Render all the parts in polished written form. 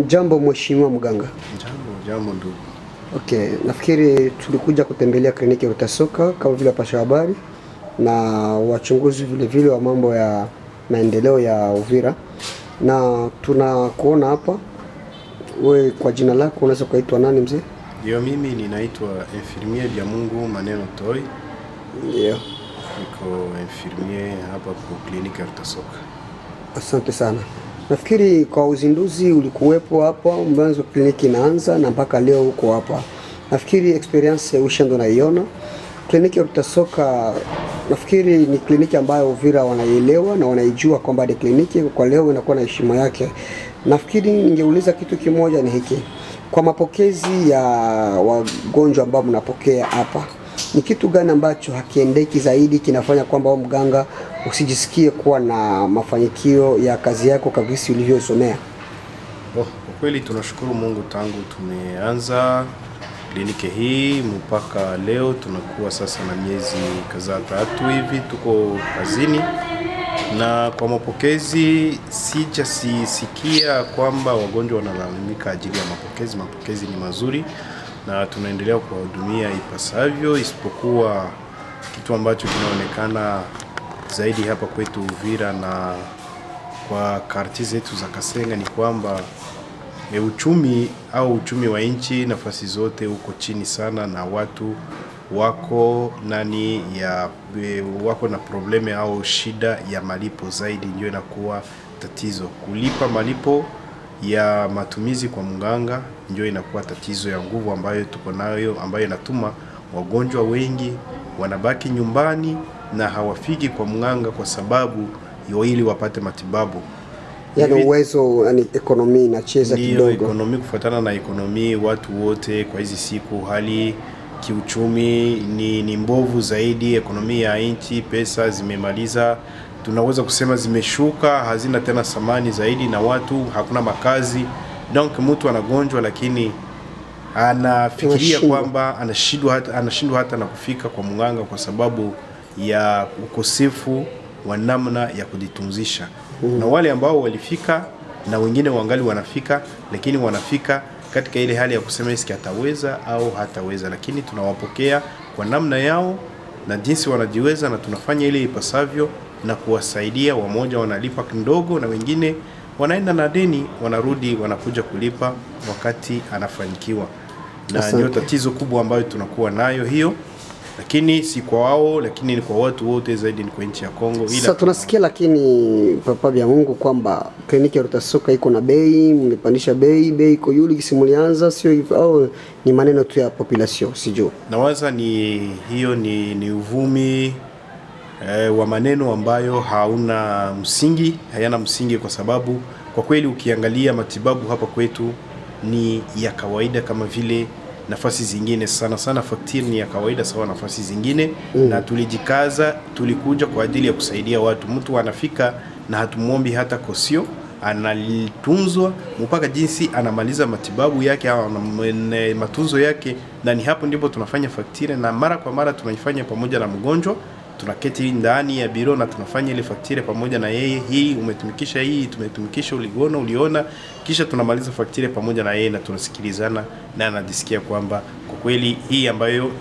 Jambo mheshimiwa mganga. Jambo ndugu. Okay, nafikiri tulikuja kutembelea kliniki ya Rutasoka kama vile pasha habari na wachunguzi vile vile wa mambo ya maendeleo ya Uvira, na tunakuona hapa. Wewe kwa jina lako unaweza kuitwa nani mzee? Ndio, mimi ninaitwa infirmier Bya Mungu Maneno Toi. Ndio. Niko infirmier hapa kwa kliniki ya Rutasoka. Asante sana. Nafikiri kwa uzinduzi ulikuwepo hapa, mwanzo kliniki inaanza na mpaka leo uko hapa. Nafikiri experience ushando naiona. Kliniki ya Rutasoka nafikiri ni kliniki ambayo Uvira wanaielewa na wanaijua kwamba ni kliniki kwa leo inakuwa na heshima yake. Nafikiri ningeuliza kitu kimoja ni hiki. Kwa mapokezi ya wagonjwa ambao mnapokea hapa, ni kitu gani ambacho hakiendeki zaidi kinafanya kwamba wewe mganga usijisikie kuwa na mafanikio ya kazi yako kabisa ulivyosomea? Kwa kweli tunashukuru Mungu, tangu tumeanza kliniki hii mpaka leo tunakuwa sasa na miezi kadhaa tatu hivi tuko kazini, na kwa mapokezi sijasikia kwamba wagonjwa wanalalamika ajili ya mapokezi. Mapokezi ni mazuri na tunaendelea kuwahudumia ipasavyo, isipokuwa kitu ambacho kinaonekana zaidi hapa kwetu Uvira na kwa karti zetu za Kasenga ni kwamba uchumi wa nchi nafasi zote uko chini sana, na watu wako wako na probleme au shida ya malipo zaidi, ndio inakuwa tatizo. Kulipa malipo ya matumizi kwa mganga ndio inakuwa tatizo ya nguvu ambayo tuko nayo, ambayo inatuma wagonjwa wengi wanabaki nyumbani na hawafiki kwa mganga kwa sababu ili wapate matibabu. Yaani uwezo, yani ekonomi inacheza kidogo. Ekonomi, kufuatana na ekonomi, watu wote kwa hizi siku hali kiuchumi ni mbovu zaidi. Ekonomi ya nchi, pesa zimemaliza, tunaweza kusema zimeshuka, hazina tena thamani zaidi, na watu hakuna makazi. Donc mtu anagonjwa lakini anafikiria kwamba anashindwa hata na kufika kwa mganga kwa sababu ya ukosefu wa namna ya kujitunzisha. Na wale ambao walifika na wengine wangali wanafika, lakini wanafika katika ile hali ya kusema iski ataweza au hataweza, lakini tunawapokea kwa namna yao na jinsi wanajiweza, na tunafanya ile ipasavyo na kuwasaidia. Wamoja wanalipa kidogo na wengine wanaenda na deni, wanarudi wanakuja kulipa wakati anafanikiwa. Na ndio tatizo kubwa ambayo tunakuwa nayo hiyo, lakini si kwa wao, lakini ni kwa watu wote, zaidi ni kwa nchi ya Kongo. Sasa tunasikia lakini Papa Bya Mungu kwamba kliniki ya Rutasoka iko na bei, mmepandisha bei iko yuli kisimulianza, sio hivyo au ni maneno tu ya population sijui? Nawaza ni uvumi wa maneno ambayo hayana msingi, kwa sababu kwa kweli ukiangalia matibabu hapa kwetu ni ya kawaida kama vile nafasi zingine. Sana faktiri ni ya kawaida sawa nafasi zingine. Na tulijikaza, tulikuja kwa ajili ya kusaidia watu. Mtu anafika na hatumuombi hata kosio, analitunzwa mpaka jinsi anamaliza matibabu yake au matunzo yake, na ni hapo ndipo tunafanya faktire. Na mara kwa mara tunaifanya pamoja na mgonjwa, tunaketi ndani ya biro na tunafanya ile faktire pamoja na yeye. Hii umetumikisha, hii tumetumikisha, uliona, kisha tunamaliza faktire pamoja na yeye na tunasikilizana, na anajisikia kwamba kwa kweli hii ambayo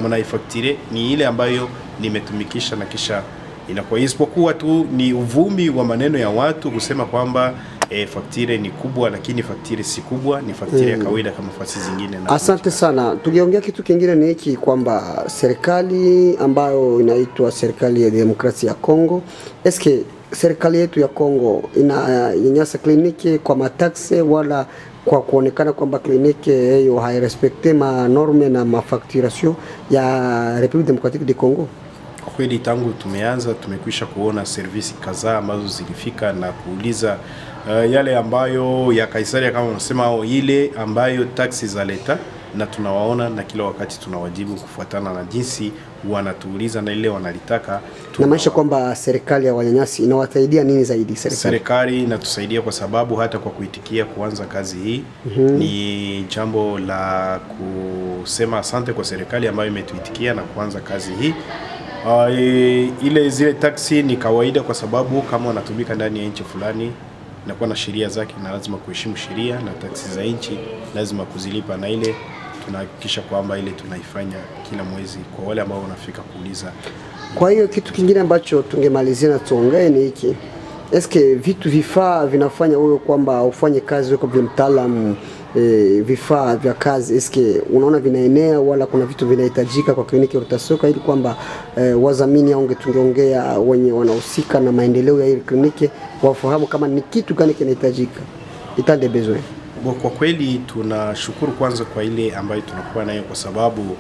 mnaifaktire ni ile ambayo nimetumikisha, na kisha inakuwa. Isipokuwa tu ni uvumi wa maneno ya watu kusema kwamba faktire ni kubwa, lakini faktire si kubwa, ni faktire ya kawaida kama nafasi zingine. Asante sana. Tukiongea kitu kingine ni hiki kwamba serikali ambayo inaitwa serikali ya demokrasia ya Kongo, eske serikali yetu ya Kongo inanyanyasa kliniki kwa mataxe wala kwa kuonekana kwamba kliniki hiyo hairespekte ma norme na mafacturation ya Republique Democratique du Congo? Kwa kweli tangu tumeanza tumekwisha kuona servisi kadhaa ambazo zilifika na kuuliza yale ambayo ya Kaisaria kama unasema, au ile ambayo taxi za leta, na tunawaona na kila wakati tunawajibu kufuatana na jinsi wanatuuliza na ile wanalitaka. Na maisha kwamba serikali ya wanyanyasi inawasaidia nini zaidi serikali? Serikali inatusaidia kwa sababu hata kwa kuitikia kuanza kazi hii ni jambo la kusema asante kwa serikali ambayo imetuitikia na kuanza kazi hii. Zile taxi ni kawaida kwa sababu kama wanatumika ndani ya nchi fulani inakuwa na sheria zake na lazima kuheshimu sheria, na taksi za nchi lazima kuzilipa, na ile tunahakikisha kwamba ile tunaifanya kila mwezi kwa wale ambao wanafika kuuliza. Kwa hiyo kitu kingine ambacho tungemalizia na tuongee ni hiki. Eske vitu vifaa vinafanya wewe kwamba ufanye kazi wewe kama mtaalamu, vifaa vya kazi eske unaona vinaenea, wala kuna vitu vinahitajika kwa kliniki ya Rutasoka ili kwamba wazamini au tungeongea wenye wanahusika na maendeleo ya ile kliniki wafahamu kama ni kitu gani kinahitajika itande besoin? Kwa kweli tunashukuru kwanza kwa ile ambayo tunakuwa nayo, kwa sababu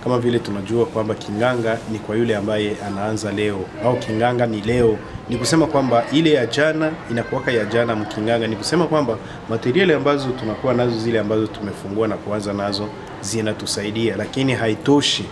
kama vile tunajua kwamba kinganga ni kwa yule ambaye anaanza leo, au kinganga ni leo. Ni kusema kwamba ile ya jana inakuwaka ya jana mkinganga. Ni kusema kwamba materiali ambazo tunakuwa nazo, zile ambazo tumefungua na kuanza nazo zinatusaidia, lakini haitoshi.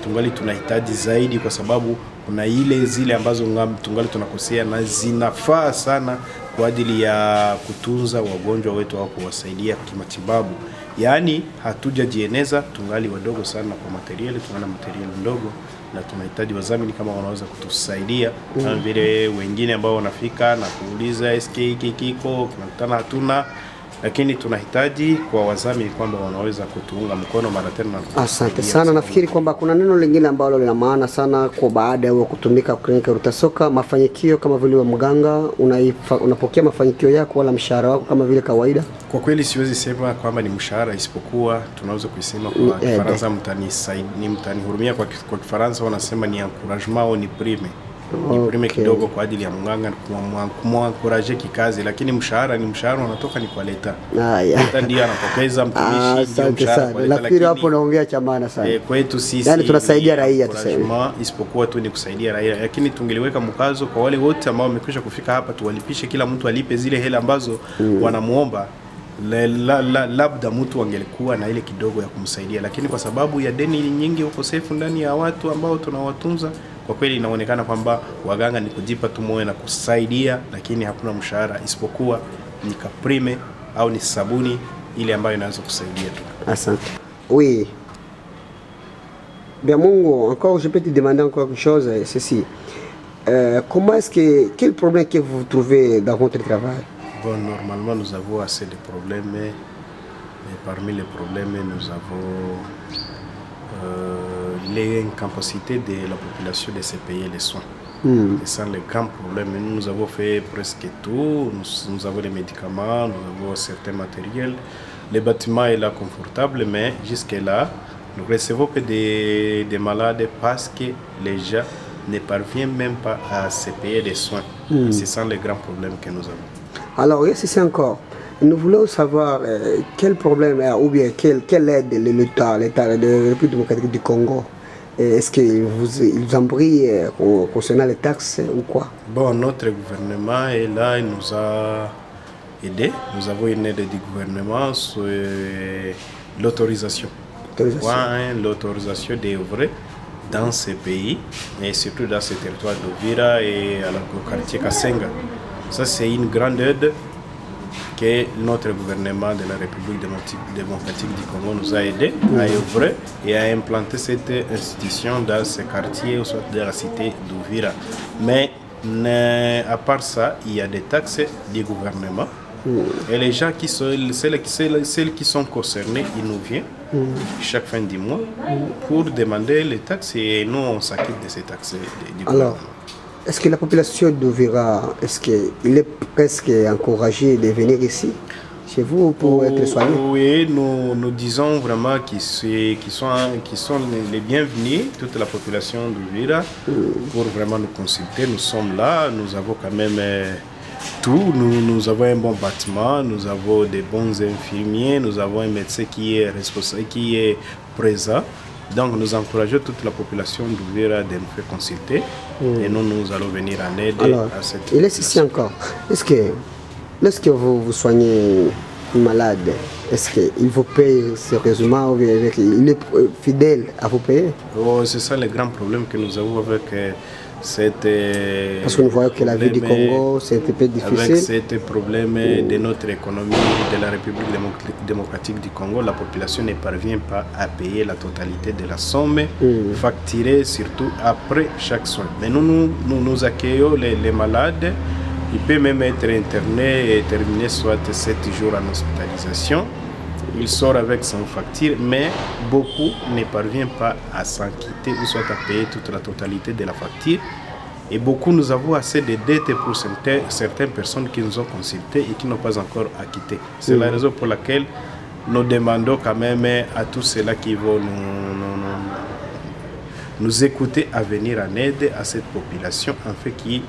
Tungali tunahitaji zaidi, kwa sababu kuna zile ambazo tungali tunakosea na zinafaa sana kwa ajili ya kutunza wagonjwa wetu au kuwasaidia kimatibabu. Yaani hatujajieneza, tungali wadogo sana kwa materiali, tuna materiali ndogo na tunahitaji wazamini kama wanaweza kutusaidia. Kama vile wengine ambao wanafika na kuuliza SK kiko tunakutana hatuna, lakini tunahitaji kwa wazamini kwamba wanaweza kutuunga mkono mara tena. Asante sana. Nafikiri kwamba kuna neno lingine ambalo lina maana sana kwa baada ya kutumika kliniki ya Rutasoka, mafanikio kama vile wa mganga, unapokea mafanikio yako wala mshahara wako kama vile kawaida? Kwa kweli siwezi sema kwamba ni mshahara, isipokuwa tunaweza kusema kwa Kifaransa, mtanihurumia, kwa Kifaransa wanasema ni encouragement au ni prime. Ni prime kidogo kwa ajili ya mganga kumwankuraje kikazi, lakini mshahara ni mshahara unatoka ni kwa leta. Leta ndiye anapokeza mtumishi, ndio mshahara kwa leta. Nafikiri hapo naongea cha maana sana. Kwetu sisi yani tunasaidia raia tuseme. Isipokuwa tu ni kusaidia raia, lakini tungeliweka mkazo kwa wale wote ambao wamekwisha kufika hapa, tuwalipishe, kila mtu alipe zile hela ambazo wanamuomba. Labda mtu angelikuwa na ile kidogo ya kumsaidia, lakini kwa sababu ya deni nyingi, ukosefu ndani ya watu ambao tunawatunza, kwa kweli inaonekana kwamba waganga ni kujipa tu moyo na kusaidia, lakini hakuna mshahara, isipokuwa ni kaprime au ni sabuni ile ambayo inaweza kusaidia tu. Asante. Oui. Bien Mungu, encore je peux te demander encore quelque chose, ceci. Comment est-ce que quel problème que vous trouvez dans votre travail? Bon, normalement nous avons assez de problèmes, mais parmi les problèmes nous avons l'incapacité de la population de se payer les soins. Et ça, le grand problème. Nous avons fait presque tout. Nous avons les médicaments, nous avons certains matériels. Le bâtiment est là confortable, mais jusque-là, nous recevons que des malades parce que les gens ne parviennent même pas à se payer des soins. C'est ça le grand problème que nous avons. Alors, c'est encore. Nous voulons savoir quel problème ou bien quelle aide l'État de la République démocratique du Congo. Est-ce qu'ils vous en brillent concernant les taxes ou quoi? Bon, notre gouvernement est là, il nous a aidés. Nous avons une aide du gouvernement sur l'autorisation. L'autorisation d'œuvrer dans ces pays, et surtout dans ce territoire d'Uvira et au quartier Kasenga. Ça, c'est une grande aide que notre gouvernement de la République démocratique du Congo nous a aidé à œuvrer et à implanter cette institution dans ce quartier, ou soit de la cité d'Uvira. Mais à part ça, il y a des taxes du gouvernement. Et les gens qui sont, celles qui sont concernées, ils nous viennent chaque fin du mois pour demander les taxes, et nous on s'acquitte de ces taxes du gouvernement. Est-ce que la population d'Uvira, est-ce qu'il est presque encouragé de venir ici, chez vous, pour être soigné? Oui, nous disons vraiment qu'ils sont les bienvenus, toute la population d'Uvira, pour vraiment nous consulter. Nous sommes là, nous avons quand même tout. Nous avons un bon bâtiment, nous avons des bons infirmiers, nous avons un médecin qui est responsable, qui est présent. Donc nous encourageons toute la population d'Uvira de nous faire consulter et nous allons venir en aide. Alors, à cette il est ici encore. Est-ce que lorsque vous soignez un malade, est-ce qu'il vous paye sérieusement ou il est fidèle à vous payer? C'est ça le grand problème que nous avons avec cette... Parce que nous voyons que la vie du Congo, c'est un peu difficile. Avec ce problème de notre économie de la République démocratique du Congo, la population ne parvient pas à payer la totalité de la somme facturée, surtout après chaque soin. Mais nous accueillons les malades Il peut même être interné et terminer soit 7 jours en hospitalisation. Il sort avec son facture, mais beaucoup ne parviennent pas à s'en quitter ou soit à payer toute la totalité de la facture. Et beaucoup, nous avons assez de dettes pour certaines personnes qui nous ont consultés et qui n'ont pas encore acquitté. C'est la raison pour laquelle nous demandons quand même à tous ceux-là qui vont nous écouter à venir en aide à cette population afin qu'ils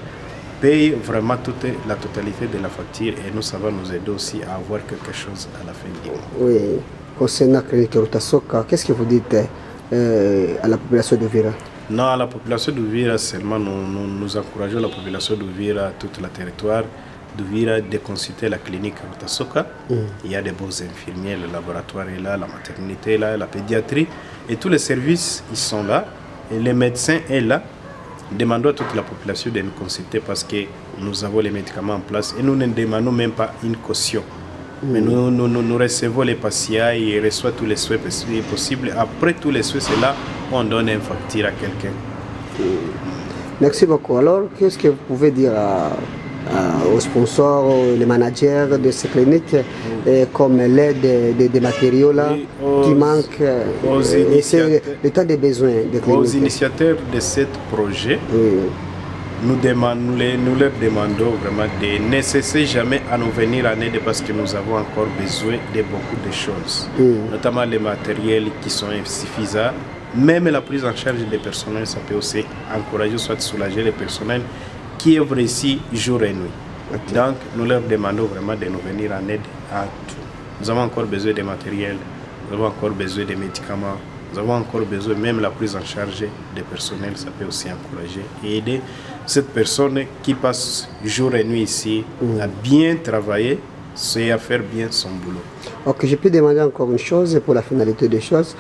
payent vraiment toute la totalité de la facture et nous, ça va nous aider aussi à avoir quelque chose à la fin du mois. Oui, concernant la clinique Rutasoka, qu'est-ce que vous dites à la population d'Uvira? Non, à la population d'Uvira seulement, nous encourageons la population d'Uvira, tout le territoire d'Uvira, de consulter la clinique Rutasoka. Il y a des beaux infirmiers, le laboratoire est là, la maternité est là, la pédiatrie, et tous les services, ils sont là, et les médecins sont là. Demandons à toute la population de nous consulter parce que nous avons les médicaments en place et nous ne demandons même pas une caution. Mais nous recevons les patients et ils reçoivent tous les soins possibles. Après tous les soins, c'est là on donne une facture à quelqu'un. Merci beaucoup. Alors, qu'est-ce que vous pouvez dire aux sponsors, les managers de ces cliniques, comme l'aide des matériaux là, qui manquent, le temps des besoins des cliniques? Aux initiateurs de ce projet, nous leur demandons vraiment de ne cesser jamais à nous venir en aide parce que nous avons encore besoin de beaucoup de choses, notamment les matériels qui sont insuffisants. Même la prise en charge des personnels, ça peut aussi encourager, soit soulager les personnels qui œuvrent ici jour et nuit. Donc, nous leur demandons vraiment de nous venir en aide à tout. Nous avons encore besoin de matériel, nous avons encore besoin de médicaments, nous avons encore besoin même la prise en charge des personnels, ça peut aussi encourager et aider cette personne qui passe jour et nuit ici à bien travailler et à faire bien son boulot. Ok, je peux demander encore une chose pour la finalité des choses.